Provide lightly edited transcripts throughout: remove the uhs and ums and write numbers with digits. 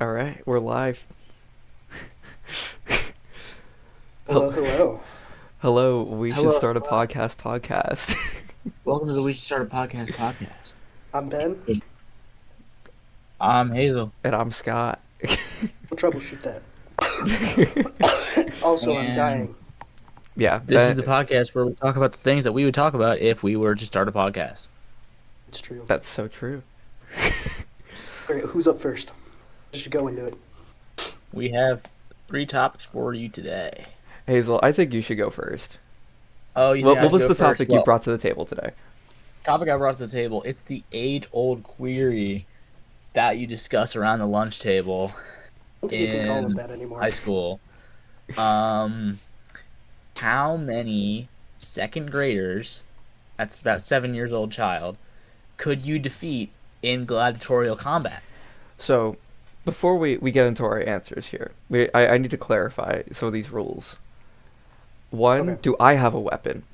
All right, we're live. Hello, hello. Hello, we should Hello, start a hello. podcast. Welcome to the We Should Start a Podcast. I'm Ben. I'm Hazel, And I'm Scott. We'll troubleshoot that. Also, I'm and dying. Yeah, this is the podcast where we talk about the things that we would talk about if we were to start a podcast. It's true. that's so true. All right, who's up first? Just go into it. We have 3 topics for you today. Hazel, I think you should go first. Oh, you What, think I what should was go the first? topic you Well, brought to the table today? topic I brought to the table, it's the age-old query that you discuss around the lunch table I don't think you can call it in that anymore. high school. How many second graders, that's about 7 years old child, could you defeat in gladiatorial combat? So, before we get into our answers here, I need to clarify some of these rules. One, Okay. do I have a weapon?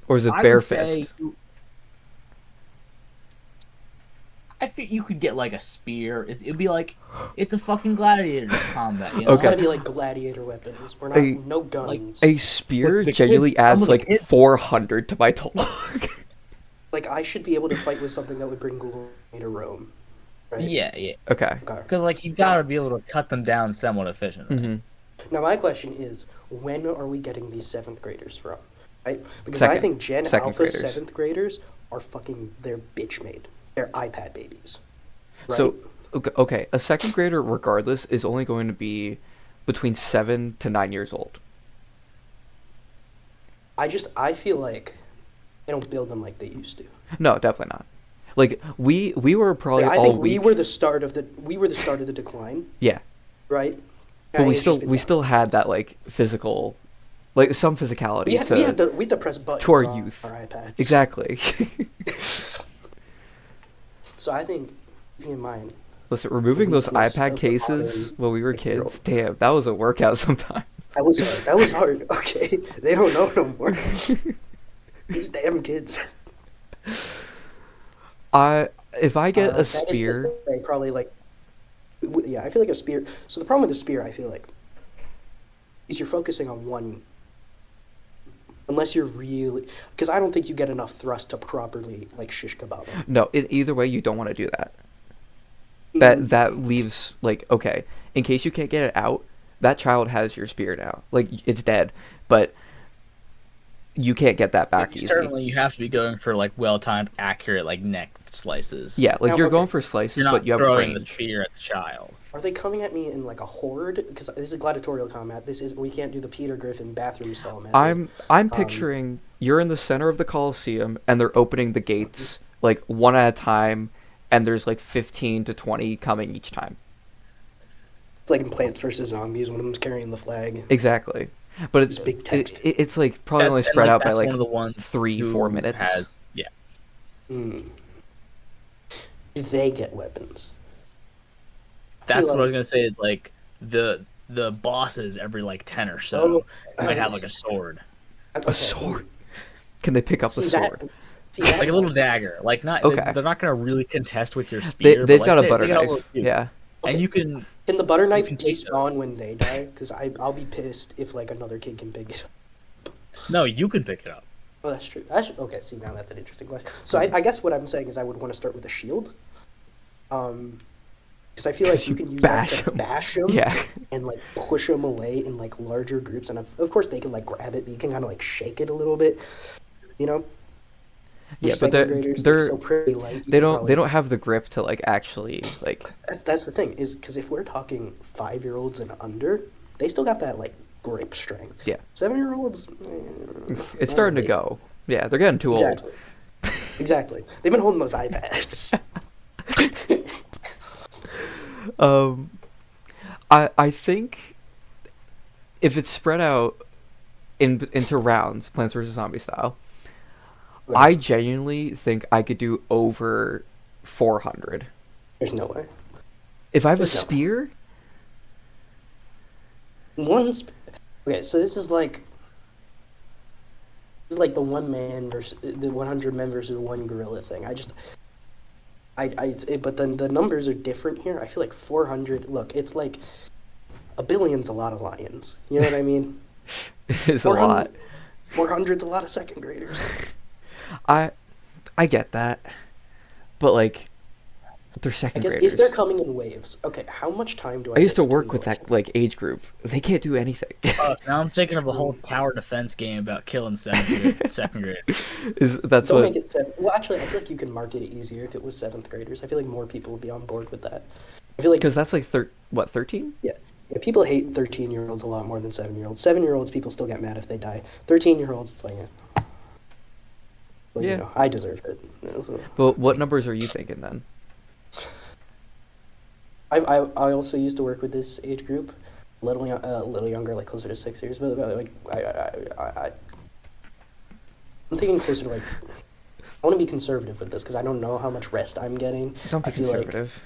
Or is it I bare would say fist? I think you could get like a spear. It'd be like it's a fucking gladiator combat, you know? It's Okay. gotta be like gladiator weapons. We're not no guns. A spear the genuinely kids- some adds of the like kids- 400 to my total. Like I should be able to fight with something that would bring glory to Rome. Right? Yeah. Okay. Okay. Because like you gotta be able to cut them down somewhat efficiently. hmm Now my question is, when are we getting these 7th graders from? Right? Because I Second. think Gen Second Alpha graders. 7th graders are fucking they're bitch made. They're iPad babies. Right? So, okay, a second grader, regardless, is only going to be between 7 to 9 years old. I feel like they don't build them like they used to. No, definitely not. Like we were probably Like, I all think we week. were the start of the decline, Yeah, right? but And we it's just still been we down. still had that like physical, like some physicality we had, to we had to press buttons to our on youth. our iPads. Exactly. So I think, keeping in mind, Listen, removing those weakness iPad of the cases modern when we were 6-year-old. kids, damn, that was a workout sometimes. that was hard. That was hard. Okay, they don't know no more. These damn kids. If I get a That is to spear, say, probably like, yeah, I feel like a spear. So the problem with the spear, I feel like, is you're focusing on one. Unless you're really, because I don't think you get enough thrust to properly like shish kebab them. no, either way, you don't want to do that. Mhm. That leaves like, okay, in case you can't get it out, that child has your spear now. Like it's dead, but you can't get that back easily. Certainly, you have to be going for like well-timed, accurate like neck slices. Yeah, like Now, you're okay. going for slices, You're not but you have throwing the range. spear at the child. Are they coming at me in like a horde? Because this is gladiatorial combat. We can't do the Peter Griffin bathroom stall method. I'm picturing you're in the center of the Coliseum and they're opening the gates like one at a time, and there's like 15 to 20 coming each time. It's like in Plants vs Zombies. One of them's carrying the flag. Exactly, but it's It's big text. it's like probably That's, only and, spread out by that's like one of the ones 3-4 who minutes. Has Hmm. Do they get weapons? That's feel what I was like- gonna say. Is like the bosses every like 10 or Oh, so might have like a sword, Okay. A sword? Can they pick up a See sword? that? See that? like a little dagger. Like not Okay. they're not gonna really contest with your spear. They've but, got a like, butter they got knife. little cube. Yeah. And Okay. you can Can the butter knife can take despawn when they die? Because I'll be pissed if like another kid can pick it up. no, you can pick it up. Oh, that's true. Okay, see, now that's an interesting question. So I guess what I'm saying is I would want to start with a shield. Because I feel like you can use that bash to 'em. bash them Yeah. and like push them away in like larger groups. And of course they can like grab it, but you can kind of like shake it a little bit. You know? Yeah, Second but graders, they're so pretty light. you they can don't probably- have the grip to like actually like That's the thing is because if we're talking 5-year-olds and under, they still got that like grip strength. yeah. 7-year-olds, It's starting to go. Yeah, they're getting too Exactly. Exactly. They've been holding those iPads. old. I think if it's spread out into rounds, Plants vs Zombie style, I genuinely think I could do over 400. There's no way. If I have a There's no way. spear, Okay, so this is like the 1 man versus the 100 men versus one gorilla thing. but then the numbers are different here. I feel like 400. Look, it's like a billion's a lot of lions. You know what I mean? It is a lot. 400's a lot of second graders. I get that, but like, they're I second guess graders. if they're coming in waves, okay, how much time do I I used get to work between with goals? that like age group. They can't do anything. Now I'm thinking of a whole tower defense game about killing second graders. That's Don't what make it seven. Well, actually, I feel like you could market it easier if it was seventh graders. I feel like more people would be on board with that. I feel like, because that's like 13? yeah, people hate 13-year-olds a lot more than 7-year-olds. 7-year-olds, people still get mad if they die. 13-year-olds, it's like, well, Yeah. you know, I deserve it. You know, so. But what numbers are you thinking then? I also used to work with this age group, a little younger, like closer to 6 years. But like I'm thinking closer to like. I want to be conservative with this because I don't know how much rest I'm getting. Don't be I feel like conservative.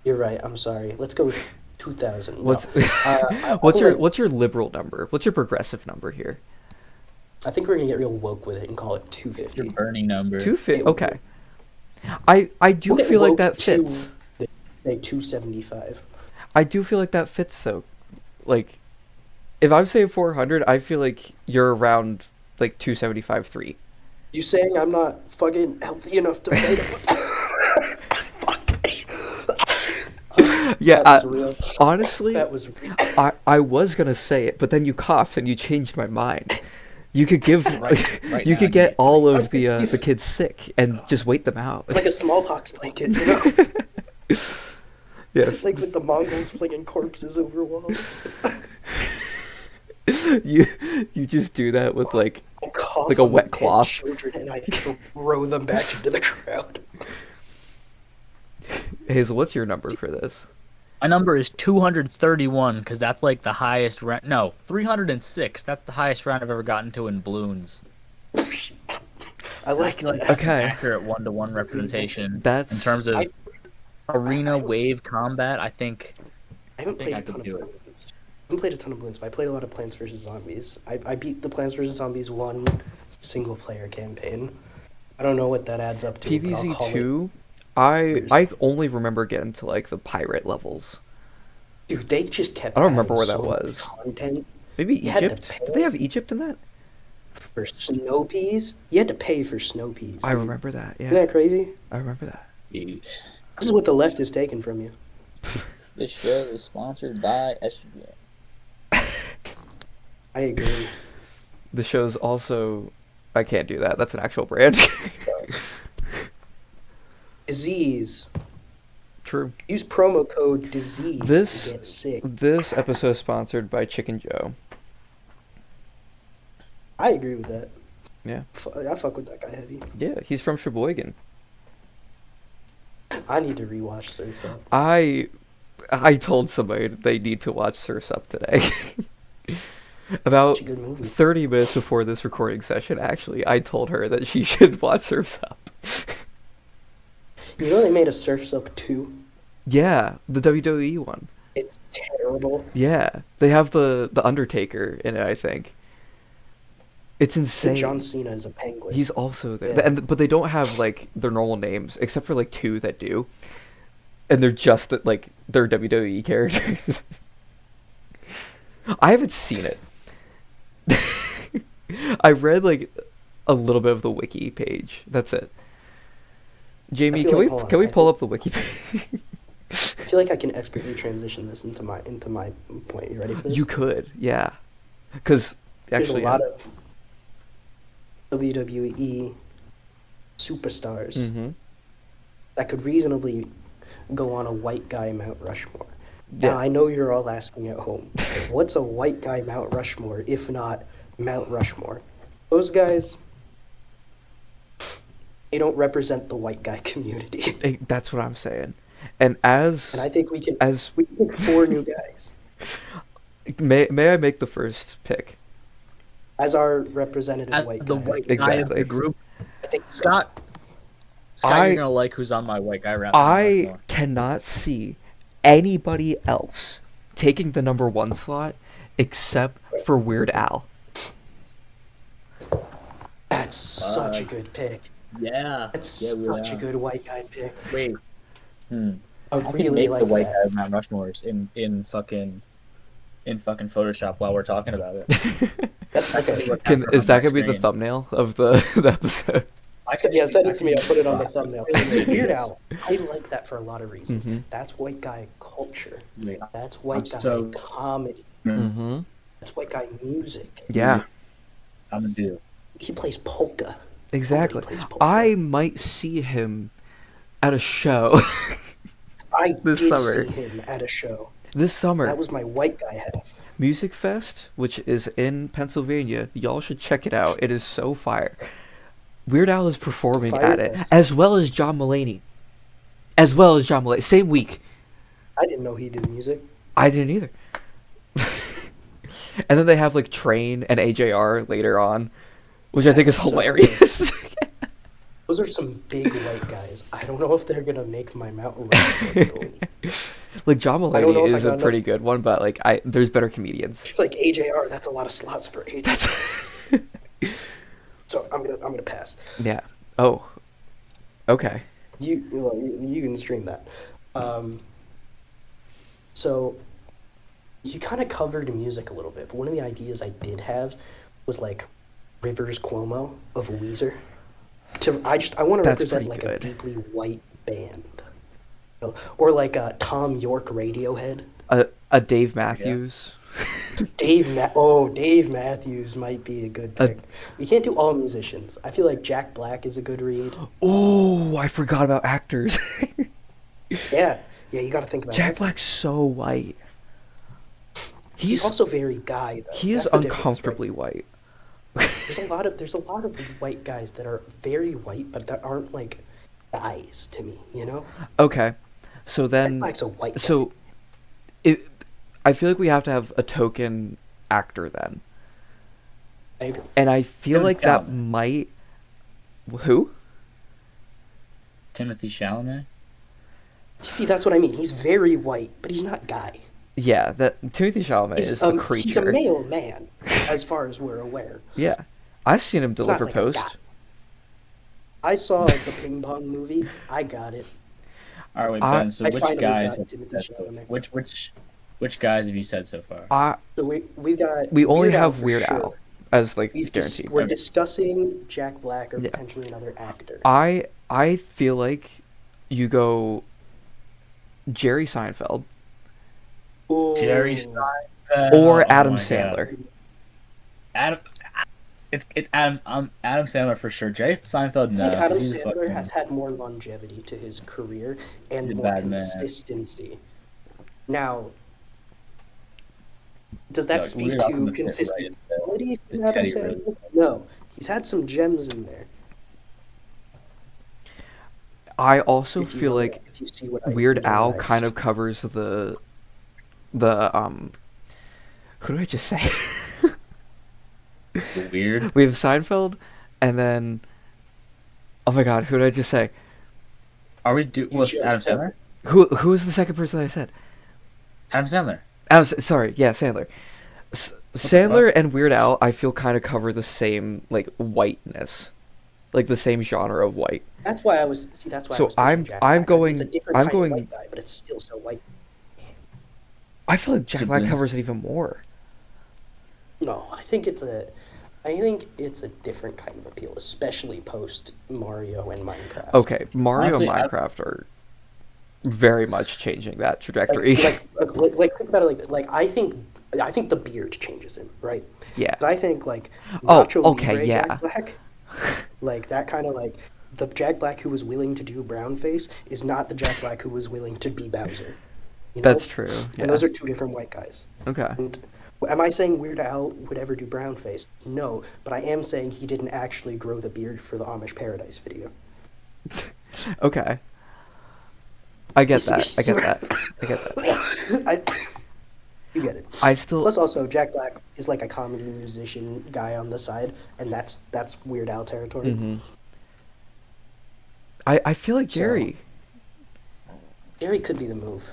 you're right. I'm sorry. Let's go with 2,000. No. What's I what's feel your like- what's your liberal number? What's your progressive number here? I think we're gonna get real woke with it and call it Your 250. Bernie number. 250. It- Okay. I do We'll get feel like woke that to, fits. Say 275. I do feel like that fits though. Like, if I'm saying 400, I feel like you're around like 275, 3. You saying I'm not fucking healthy enough to fight? Yeah, That was real. honestly, That was real. I was gonna say it, but then you coughed and you changed my mind. You could give, Right you now, could get you- all of the kids sick and just wait them out. It's like a smallpox blanket, you know? Yeah, Like with the Mongols flinging corpses over walls. you just do that with like I cough Like a on the wet dead cloth. children and I throw them back into the crowd. Hazel. What's your number for this? My number is 231 because that's like the highest round. No, 306. That's the highest round I've ever gotten to in balloons. I like Like that. Okay. accurate 1-to-1 representation. That's In terms of I- arena wave combat, I think I haven't think played I a ton could of do it. balloons. I haven't played a ton of balloons, but I played a lot of Plants vs. Zombies. I beat the Plants vs. Zombies 1 single player campaign. I don't know what that adds up to. but I'll call PVZ it- 2. I only remember getting to like the pirate levels. Dude, they just kept. I don't remember adding where that so much was. Content Maybe You had to Egypt. pay. Did they have Egypt in that? for snow peas. You had to pay for snow peas. I dude. remember that. Isn't Yeah, that crazy? I remember that. dude. This is what the left is taking from you. This show is sponsored by estrogen. I agree. The show's also. I can't do that. That's an actual brand. Disease. True. Use promo code disease This- to get sick. This episode is sponsored by Chicken Joe. I agree with that. Yeah. I fuck with that guy heavy. Yeah, he's from Sheboygan. I need to rewatch Surf's Up. I told somebody they need to watch Surf's Up today. About Such a good movie. 30 minutes before this recording session, actually, I told her that she should watch Surf's Up. You know they made a Surf's Up 2? Yeah, the WWE one. It's terrible. Yeah, they have the Undertaker in it, I think. It's And insane. John Cena is a penguin. He's also there, Yeah. but they don't have like their normal names except for like 2 that do, and they're just like they're WWE characters. I haven't seen it. I read like a little bit of the wiki page. That's it. Jamie, feel can like- we hold on, can we I pull think- up the wiki page? I feel like I can expertly transition this into my point. You ready for this? You could, yeah, because There's actually, a lot of WWE superstars Mm-hmm. that could reasonably go on a white guy Mount Rushmore. Yeah. Now, I know you're all asking at home, what's a white guy Mount Rushmore if not Mount Rushmore? Those guys, they don't represent the white guy community. That's what I'm saying. And as And I think we can as pick 4 new guys may I make the first pick? as our representative As white the guy. white guy of Exactly. the group, I think Scott, I- you're gonna like who's on my white guy rap. I cannot see anybody else taking the number 1 slot except for Weird Al. that's such a good pick. Yeah. That's Yeah, Weird such a Al. good white guy pick. Wait. Hmm. I I would could really make the like white that. guy of Mount Rushmore's in fucking Photoshop while we're talking about it. That's That could okay. be what comes up Is on that my gonna be the screen. thumbnail of the episode? Yeah, send I it to could me. I'll use put it on the black. thumbnail. Let's So do Weird this. Al, I like that for a lot of reasons. Mm-hmm. That's white guy culture. Wait, That's I'm white guy so comedy. Mm-hmm. That's white guy music. Yeah, I'm gonna do. He plays polka. exactly. Nobody plays polka. I might see him at a show I this did summer. see him at a show. This summer. That was my white guy half. Music Fest, which is in Pennsylvania. Y'all should check it out. It is so fire. Weird Al is performing Fire at it, Fest. as well as John Mulaney. Same week. I didn't know he did music. I didn't either. And then they have like Train and AJR later on, which I think is That's so hilarious. Those are some big white guys. I don't know if they're gonna make my Mount Rushmore. Like John I don't know Mulaney if I is a got pretty good one, but like there's better comedians. It's like AJR. That's a lot of slots for AJR. That's So I'm gonna pass. yeah. Oh. Okay. You can stream that. So you kind of covered music a little bit, but one of the ideas I did have was like Rivers Cuomo of Weezer. I want to That's represent pretty like good. a deeply white band, or like a Tom York Radiohead. A Dave Matthews. Dave Matthews might be a good pick. You can't do all musicians. I feel like Jack Black is a good read. Oh, I forgot about actors. Yeah, you got to think about Jack that. Black's so white. He's also very guy though. He is That's the difference, right? uncomfortably white. There's a lot of white guys that are very white, but that aren't like guys to me. You know, Okay, so Jack then Black's a white guy. so I feel like we have to have a token actor then, I agree. and I feel Timothy like that Chalamet. might. Who? Timothy Chalamet. See, that's what I mean. He's very white, but he's not guy. Yeah, that Timothy Chalamet is a creature. He's a male man, as far as we're aware. Yeah, I've seen him He's not deliver like a guy. post. I saw the ping pong movie. I got it. All right, wait, I- Ben. So I which finally guys? got Have Timothy you said so, Chalamet. which guys have you said so far? So we got. We only Weird Al have for Weird sure. Al as like We're guaranteed. discussing Jack Black or Yeah. potentially another actor. I feel like you go Jerry Seinfeld Jerry Ooh. Seinfeld or oh Adam my God. Sandler. Adam. It's Adam. Adam Sandler for sure. Jerry Seinfeld. I No, think Adam 'cause he's a Sandler fucking- has had more longevity to his career and He's a more bad man. consistency. Now, does that No, speak Weird Al to can fit consistent right in there. quality The in Adam Teddy Sandler? Roosevelt. No, he's had some gems in there. I also If you feel know like that, if you see what Weird you know Al what I- kind of covers the who did I just say? Weird. We have Seinfeld, and then oh my God, who did I just say? Are we do? Was chose Adam him. Sandler? Who was the second person I said? Adam Sandler. Sorry, yeah, Sandler. Sandler and Weird Al, I feel kind of cover the same like whiteness, like the same genre of white. That's why I was. See, that's why. So I was pushing I'm Jack Black. going- It's a different I'm kind going- of white guy, but it's still so white. I feel like Jack Black Siblings. covers it even more. No, I think it's a different kind of appeal, especially post Mario and Minecraft. Okay, Mario Honestly, and Minecraft are very much changing that trajectory. Like think about it like I think the beard changes him, right? Yeah. I think like Oh, Nacho okay, Libre yeah. Jack Black, like that kind of like the Jack Black who was willing to do brown face is not the Jack Black who was willing to be Bowser. You know? That's true. Yeah. And those are two different white guys. Okay. And am I saying Weird Al would ever do brown face? No, but I am saying he didn't actually grow the beard for the Amish Paradise video. Okay. I get that. I get that. You get it. I still Plus, also Jack Black is like a comedy musician guy on the side, and that's Weird Al territory. hmm I feel like So- Jerry. Jerry could be the move.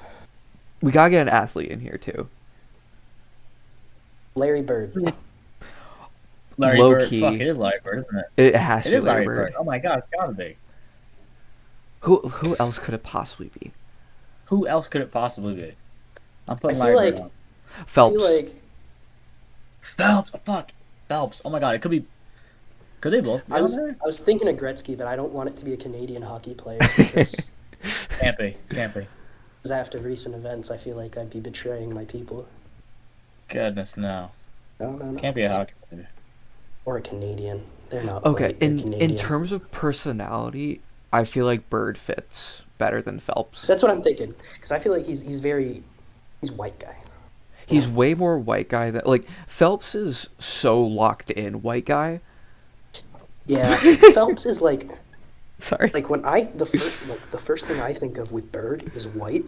We gotta get an athlete in here too. Larry Bird. Larry low Bird. Fuck, key, it is Larry Bird, isn't it? it has It to be is Larry Larry Bird. Bird. Oh my god, it's gotta be. Who else could it possibly be? Who else could it possibly be? I'm I putting feel Larry Bird like on. I Phelps. feel like Phelps. Oh, fuck. Phelps. Oh my god, it could be. Could they both be I on was there? I was thinking of Gretzky, but I don't want it to be a Canadian hockey player because Can't be. Can't be. after recent events, I feel like I'd be betraying my people. Goodness, no. No, no, no. Can't be a hockey player. Or a Canadian. They're not Okay, white, they're in Canadian. terms of personality, I feel like Bird fits better than Phelps. That's what I'm thinking. Because I feel like he's white guy. He's way more white guy than like Phelps is so locked in white guy. Yeah, Phelps is like Sorry. when the first thing I think of with Bird is white,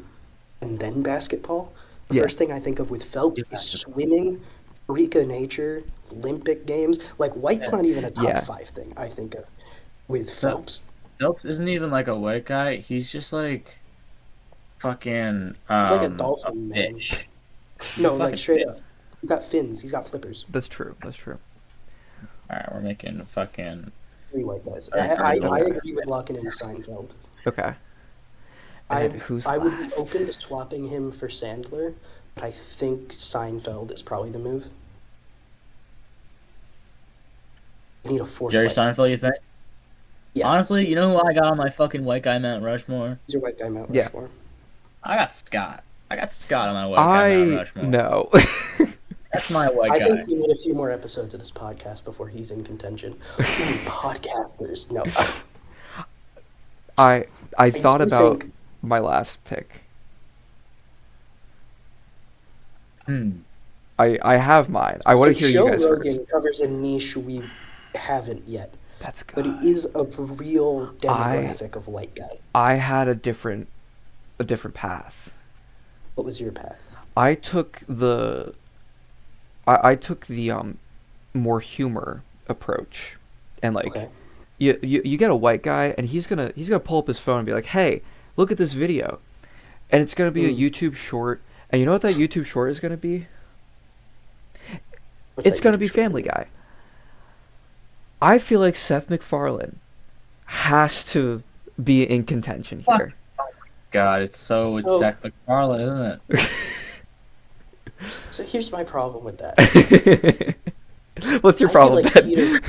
and then basketball. The Yeah. first thing I think of with Phelps is swimming, freak of nature, Olympic games. Like white's not even a top Yeah. 5 thing I think of with Phelps. Phelps isn't even like a white guy. He's just like fucking He's like a dolphin man. fish. No, fucking like straight fish. up. He's got fins. He's got flippers. That's true. That's true. Alright, we're making fucking 3 white guys. Alright, I alright. agree with locking in Seinfeld. Okay. I And who's I would be last? open to swapping him for Sandler, but I think Seinfeld is probably the move. I need a fourth Jerry white. Seinfeld, you think? Yeah, Honestly, you know who I got on my fucking white guy Mount Rushmore? he's your white guy Mount Yeah. Rushmore. I got Scott. I got Scott on my white guy Mount I Rushmore. no. That's my white I guy. think we need a few more episodes of this podcast before he's in contention. Ooh, podcasters, no. I thought do about think- my last pick. Hmm. I have mine. I want to hear Joe you guys Rogan first. covers a niche we haven't yet, That's but good. it is a real demographic of white guy. I had a different path. What was your path? I took the I took the more humor approach, and like Okay. you get a white guy and he's gonna pull up his phone and be like, hey, look at this video, and it's gonna be a YouTube short, and you know what that YouTube short is gonna be? What's It's that gonna YouTube be show? Family Guy. I feel like Seth MacFarlane has to be in contention here. God, it's Oh. Seth MacFarlane, isn't it? So here's my problem with that. What's your I feel problem, like Ben? Peter.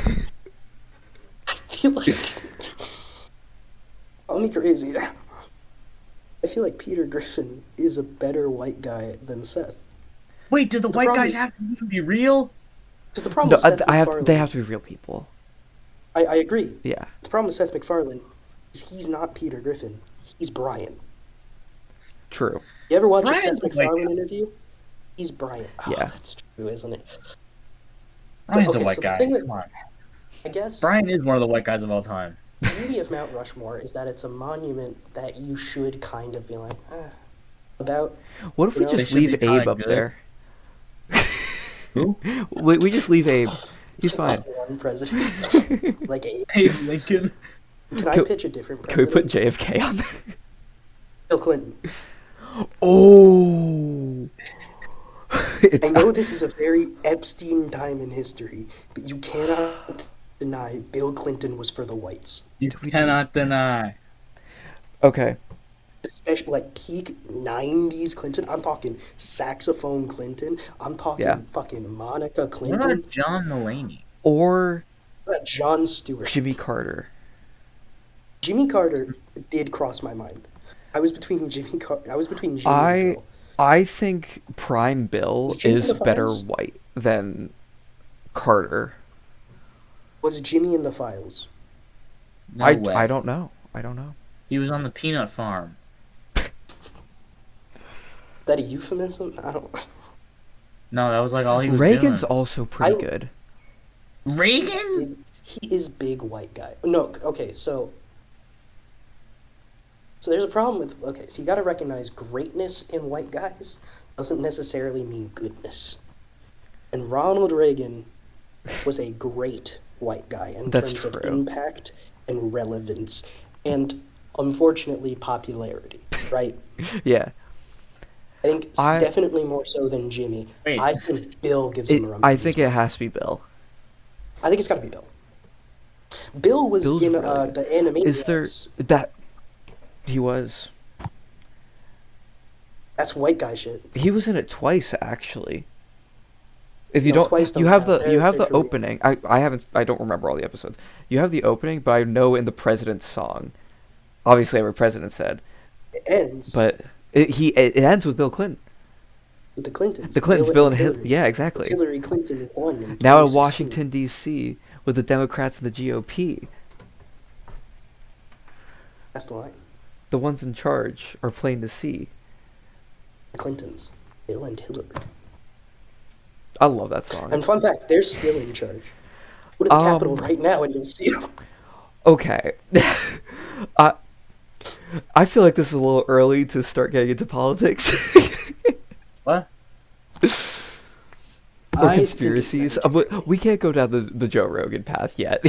I feel like. Call me crazy. I feel like Peter Griffin is a better white guy than Seth. Wait, do the white problem guys is- have to even be real? Because the problem No, with Seth they MacFarlane. have to be real people. I agree. Yeah, The problem with Seth MacFarlane is he's not Peter Griffin. He's Brian. true. You ever watch Brian's a Seth the white MacFarlane guy. interview? He's Brian. Oh, Yeah. that's true, isn't it? Brian's okay, a white so the guy. thing that- Come on. I guess Brian is one of the white guys of all time. the beauty of Mount Rushmore is that it's a monument that you should kind of be like, about. What if we You know, just they should leave be Abe kinda up good. there? Who? We just leave Abe. He's fine. One president. Like, Abe Lincoln. can I Can- pitch a different Can we president? put JFK on there? Bill Clinton. Oh, it's I know this is a very Epstein time in history, but you cannot deny Bill Clinton was for the whites. You cannot deny. okay. Especially like peak 90s Clinton. I'm talking saxophone Clinton. I'm talking Yeah. fucking Monica What Clinton. about John Mulaney? Or What about John Stewart. Jimmy Carter. Jimmy Carter did cross my mind. I was between Jimmy and I Bill. I think Prime Bill Is Jimmy is in the better Files? white than Carter. Was Jimmy in the Files? No I way. don't know. I don't know. He was on the peanut farm. Is that a euphemism? I don't. No, that was like all he was Reagan's doing. also pretty I- good. Reagan? He is big white guy. No, okay, so there's a problem with so you got to recognize greatness in white guys doesn't necessarily mean goodness. And Ronald Reagan was a great white guy in That's terms of true. impact and relevance and unfortunately popularity, right? Yeah. I think I- definitely more so than Jimmy. Wait. I think Bill gives him a run. for I his think money. it has to be Bill. I think it's got to be Bill. Bill was Bill's in really. the Is there Animaniacs. that he was? That's white guy shit. He was in it twice actually. If you No, don't, twice you don't have count. the They're Korean. opening. I don't remember all the episodes. You have the opening, but I know in the president's song, obviously every president said, It ends but it ends with Bill Clinton. with the Clintons, The Clintons, Bill Bill and and Hillary. yeah, But exactly. Hillary Clinton won in Now in 2016. Washington D.C. with the Democrats and the GOP, That's the line. the ones in charge are plain to see. The Clintons, Bill and Hillary. I love that song. And fun fact, they're still in charge. Go to the Capitol right now and you'll see them. Okay. I I feel like this is a little early to start getting into politics What? or I think it's conspiracies. never But we can't go down the Joe Rogan path yet.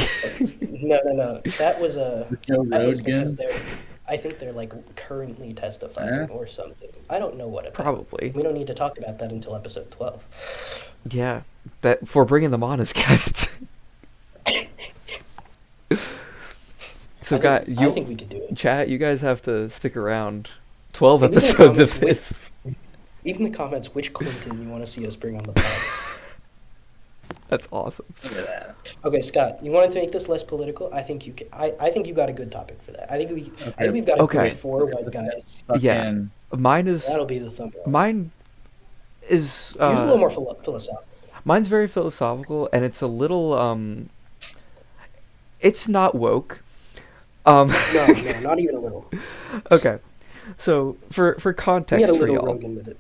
No. That was Joe that was because Rogan? I think they're like currently testifying Yeah. or something. I don't know what about. Probably. We don't need to talk about that until episode 12. Yeah. That we're bringing them on as guests. So, I you think we could do it. chat. You guys have to stick around. 12 Leave in the episodes of comments this. Leave in the comments which Clinton you want to see us bring on the pod. That's awesome. Look at that. Okay, Scott, you wanted to make this less political? I think you can. I think you got a good topic for that. I think we've got a Okay. good 4 white guys. Yeah. Fucking- Mine is That'll be the thumbnail. mine is Yours is a little more philosophical. mine's very philosophical, and it's a little it's not woke. No, not even a little. Okay. So for We context had a for little y'all, Rogan with it.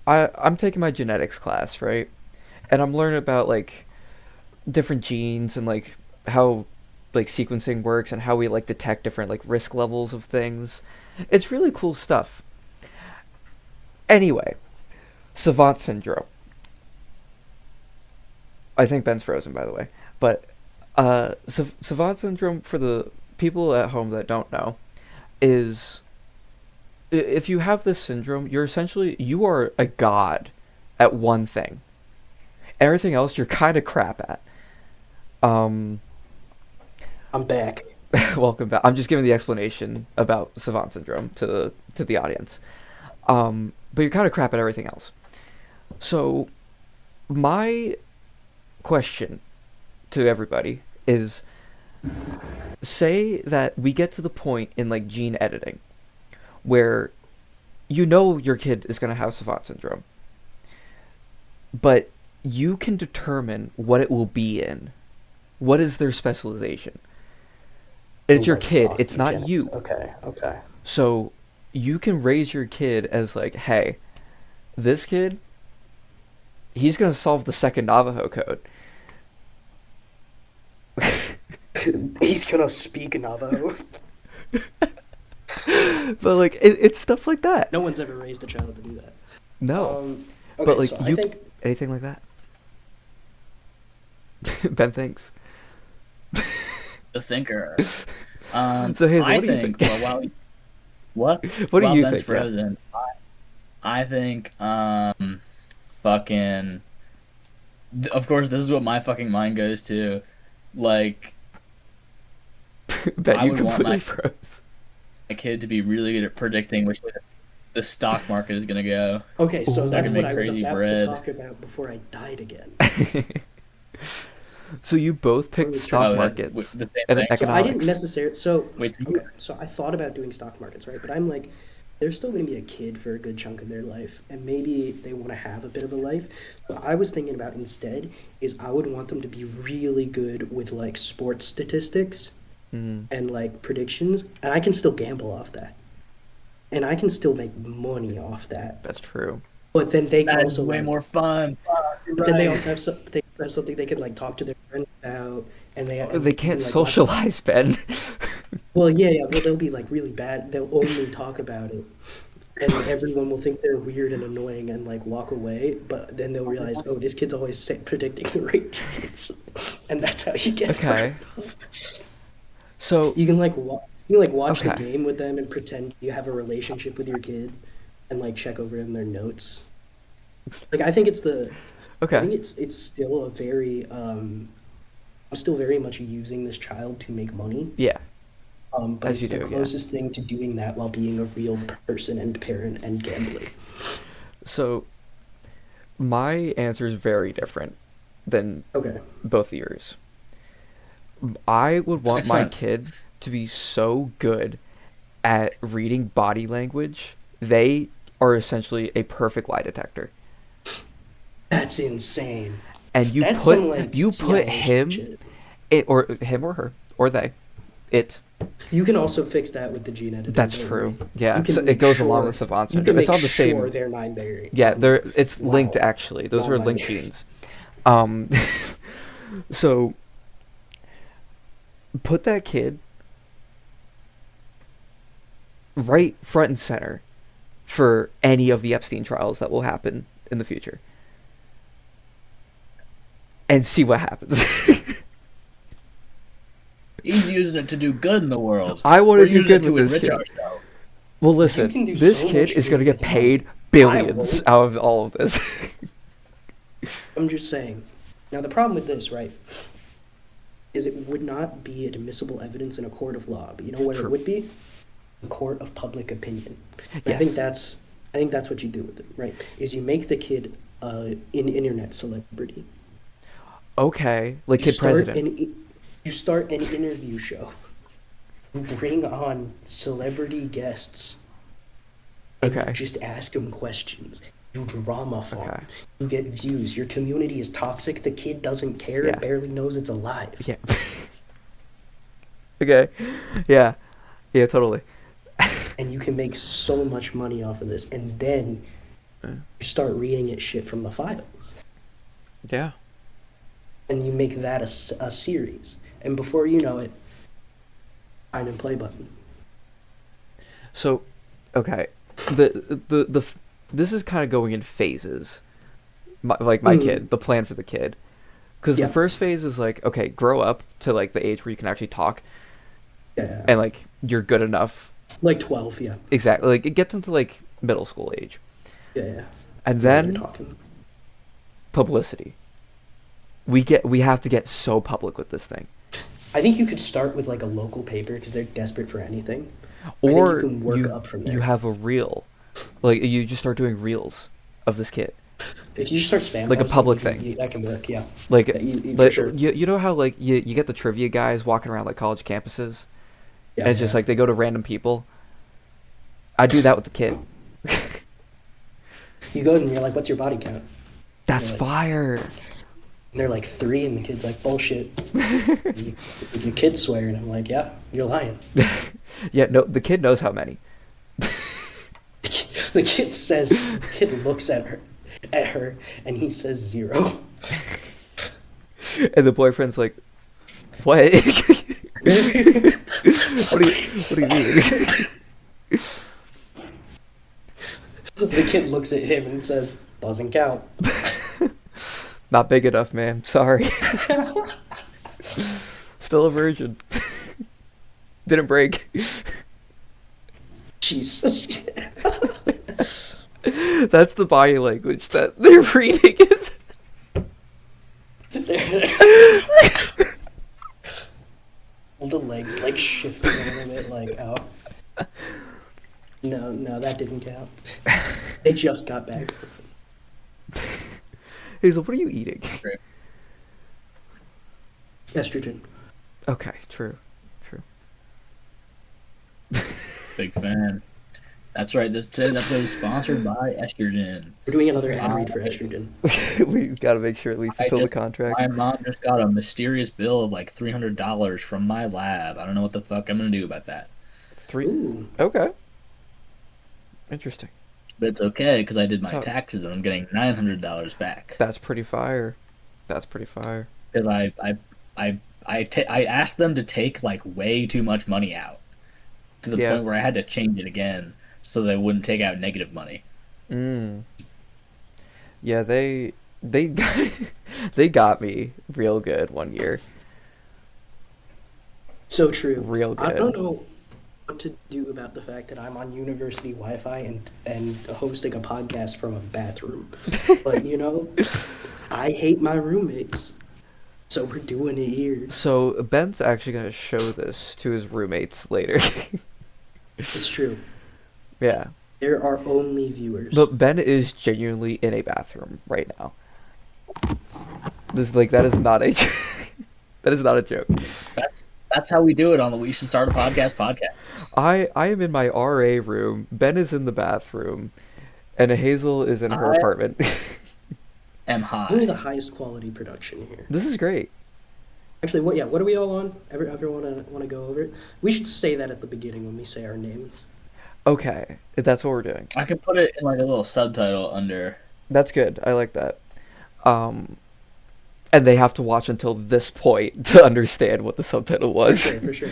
I'm taking my genetics class, right? And I'm learning about like different genes and like how like sequencing works and how we like detect different like risk levels of things. It's really cool stuff. Anyway, Savant syndrome. I think Ben's frozen, by the way. But Savant syndrome, for the people at home that don't know, is if you have this syndrome, you are a god at one thing. Everything else you're kind of crap at. I'm back. Welcome back. I'm just giving the explanation about Savant syndrome to the audience. But you're kind of crap at everything else. So my question to everybody is, say that we get to the point in like gene editing where you know your kid is going to have Savant syndrome, but you can determine what it will be in. What is their specialization? It's Ooh, your that's kid. soft It's not eugenics. you. Okay. So you can raise your kid as like, hey, this kid, he's going to solve the second Navajo code. He's gonna speak Navajo. But like it's stuff like that. No one's ever raised a child to do that. No. Okay, But like so you I think anything like that? Ben thinks. The thinker. So Hazel, I what do you think, think? well, while we, what? What do While you Ben's think? Yeah. frozen, I think, fucking. Of course, this is what my fucking mind goes to. Like, Ben, I you would want completely my- froze. a kid to be really good at predicting which way the stock market is gonna go. okay, so Ooh. that's Make what I was crazy about to bread. talk about before I died again. So you both picked Oh, stock yeah, markets the same and thing. So I didn't economics. necessarily. So Wait, okay, so I thought about doing stock markets, right? But I'm like, they're still going to be a kid for a good chunk of their life, and maybe they want to have a bit of a life. What I was thinking about instead is I would want them to be really good with like sports statistics Mm. and like predictions, and I can still gamble off that, and I can still make money off that. That's true. But then they can That's also way like, more fun. You're But then they right. also have something they could like talk to their friends about, and They you can't can, like, socialize, Ben. Well, yeah. Well, they'll be like really bad. They'll only talk about it, and everyone will think they're weird and annoying and like walk away. But then they'll realize, oh, this kid's always predicting the right teams, and that's how you get. Okay. girls. So You can like watch the Okay. game with them and pretend you have a relationship with your kid, and like check over in their notes. Like I think it's the. I think okay. it's still a very I'm still very much using this child to make money. Yeah, But as you it's the do. Yeah. closest thing to doing that while being a real person and parent and gambling. So my answer is very different than Okay. both of yours. I would want Makes my sense. kid to be so good at reading body language. They are essentially a perfect lie detector. That's insane. And That's some like you put CIA him shit. or him or her or they it. You can also fix that with the gene editing. That's don't true. worry. Yeah, You can so it make goes along with sure Savants you syndrome. can It's make on the sure same. they're non-binary. Yeah, they're it's linked Wow. actually. Those are linked Non-binary. genes. Um, so put that kid right front and center for any of the Epstein trials that will happen in the future, and see what happens. He's using it to do good in the world. I want We're to do using it good to with this enrich kid. ourselves. Well, listen, can do this so kid much is going to good get with paid money. billions won't. out of all of this. I'm just saying. Now the problem with this, right, is it would not be admissible evidence in a court of law. But you know what True. it would be? A court of public opinion. And Yes. I think that's what you do with it, right? Is you make the kid an internet celebrity. Okay, like You kid start president. you start an interview show. You bring on celebrity guests. And Okay. you just ask them questions. You drama farm. Okay. You get views. Your community is toxic. The kid doesn't care. Yeah. It barely knows it's alive. Yeah. Okay. Yeah. Yeah, totally. And you can make so much money off of this. And then you start reading it shit from the files. Yeah. And you make that a series. And before you know it, find and play button. So, okay, this is kind of going in phases. My Mhm. kid, the plan for the kid, because Yeah. the first phase is like, okay, grow up to like the age where you can actually talk Yeah. and like you're good enough. Like 12, yeah. Exactly, like it gets into like middle school age, Yeah. and Now you're then talking. publicity. We have to get so public with this thing, I think you could start with like a local paper because they're desperate for anything. I think or you can work up from there. you have a reel, like you just start doing reels of this kid. If you start spam Like a posting, public you can- thing. that can work, yeah. Like, Yeah, for like sure. you know how like you get the trivia guys walking around like college campuses, Yeah, and it's just yeah. like they go to random people. I do that with the kid. You go and you're like, what's your body count? That's You're like- fire. And they're like 3, and the kid's like, bullshit. Your kid's swearing. I'm like, yeah, you're lying. Yeah, no, the kid knows how many. The kid looks at her, and he says 0. And the boyfriend's like, "What? What do you mean?" The kid looks at him and says, doesn't count. Not big enough, man. Sorry. Still a virgin. Didn't break. Jesus. That's the body language that they're reading. Is All the legs like shifting a little bit, like, oh. No, that didn't count. They just got back. he's like, "What are you eating?" Estrogen. Okay, true. Big fan. That's right. This today's episode is sponsored by estrogen. We're doing another ad read for estrogen. We gotta make sure we fulfill the contract. My mom just got a mysterious bill of like $300 from my lab. I don't know what the fuck I'm gonna do about that. 3. Ooh. Okay. Interesting. But it's okay because I did my So- taxes and I'm getting $900 back. That's pretty fire. That's pretty fire. Because I asked them to take like way too much money out to the Yeah. point where I had to change it again so they wouldn't take out negative money. Yeah, they they got me real good one year. So true. Real I good. don't know what to do about the fact that I'm on university Wi-Fi and hosting a podcast from a bathroom. But, I hate my roommates. So we're doing it here. So Ben's actually gonna show this to his roommates later. It's true. Yeah. There are only viewers. But Ben is genuinely in a bathroom right now. That is not a that is not a joke. That's how we do it on the We Should Start a Podcast. I am in my RA room. Ben is in the bathroom, and Hazel is in her I- apartment. Am Only high. the highest quality production here. This is great. Actually, what are we all on? Everyone wanna go over it? We should say that at the beginning when we say our names. Okay, that's what we're doing. I could put it in like a little subtitle under. That's good. I like that. And they have to watch until this point to understand what the subtitle was. For sure.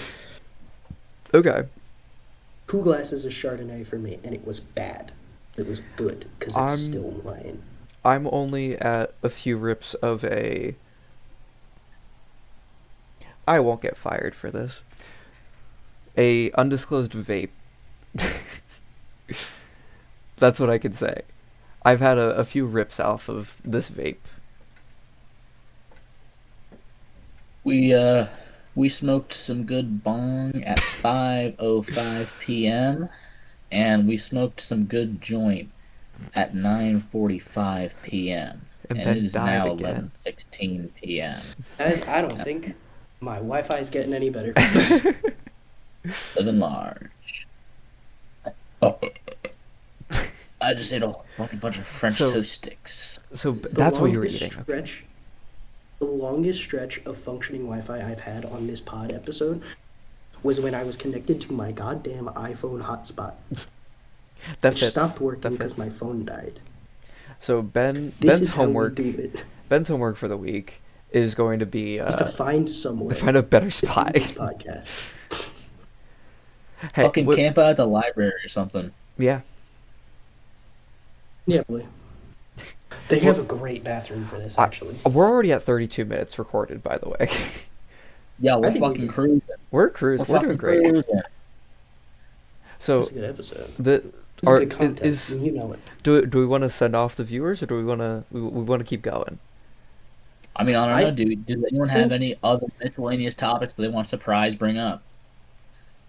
Okay. 2 glasses of Chardonnay for me, and it was bad. It was good, because it's still mine. I'm only at a few rips of a... I won't get fired for this. A undisclosed vape. That's what I can say. I've had a few rips off of this vape. We smoked some good bong at 5:05 p.m. and we smoked some good joint at 9:45 p.m. And and Ben it is died now again. 11:16 p.m. Guys, I don't think my Wi-Fi is getting any better. Living large. Oh. I just ate a fucking bunch of French So- toast sticks. So The that's what you were longest eating. The longest stretch of functioning Wi-Fi I've had on this pod episode was when I was connected to my goddamn iPhone hotspot. That Which fits. stopped working That because fits. my phone died. So This Ben's is homework. how we do it. Ben's homework for the week is going to be Is to find some way to find a better to do spot. this podcast. Hey, Fucking camp out at the library or something. yeah. Yeah, boy. They have a great bathroom for this, actually. We're already at 32 minutes recorded, by the way. Yeah, I we're think we fucking did. cruising. We're cruising. We're doing great. Cruising. So It's a good episode. the It's are good content. is and you know it. do we want to send off the viewers or do we want to we want to keep going? I mean, I don't I know, dude. Does anyone have any other miscellaneous topics that they want to surprise bring up?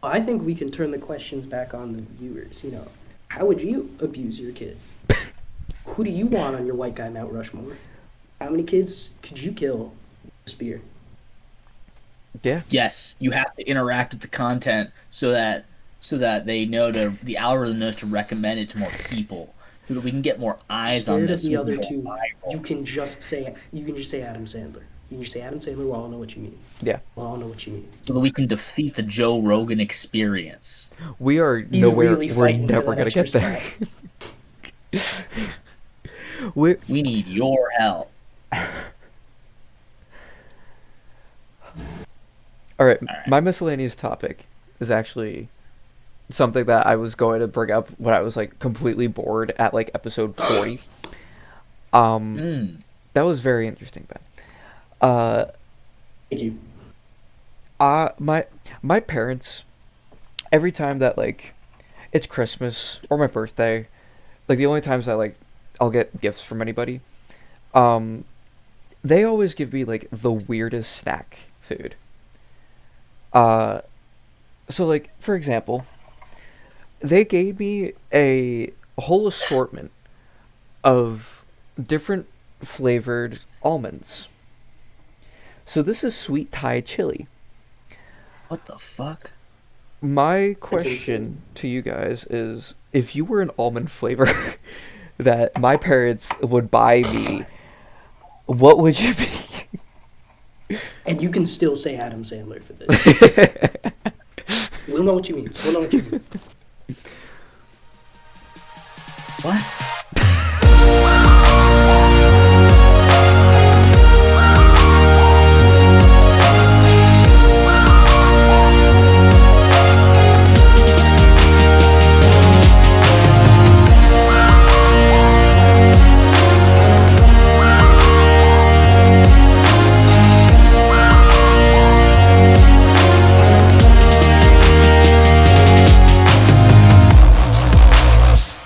I think we can turn the questions back on the viewers. You know, how would you abuse your kid? Who do you want on your white guy Mount Rushmore? How many kids could you kill with a spear? Yeah. Yes, you have to interact with the content so that they know the algorithm knows to recommend it to more people, so that we can get more eyes on Instead of this. the so we other go two, viral. you can just say Adam Sandler. You can just say Adam Sandler. We'll all know what you mean. Yeah. We'll all know what you mean. So that we can defeat the Joe Rogan experience. We are He's nowhere. really We're fighting for never that gonna extra get there. we We need your help. All right. Alright. My miscellaneous topic is actually something that I was going to bring up when I was like completely bored at like episode 40. Mm. That was very interesting, Ben. Thank you. My parents, every time that like it's Christmas or my birthday, like the only times I'll get gifts from anybody, they always give me like the weirdest snack food. So like for example, they gave me a whole assortment of different flavored almonds. So this is sweet Thai chili. What the fuck? My question to you guys is, if you were an almond flavor that my parents would buy me, what would you be? And you can still say Adam Sandler for this. We'll know what you mean. We'll know what you mean. What?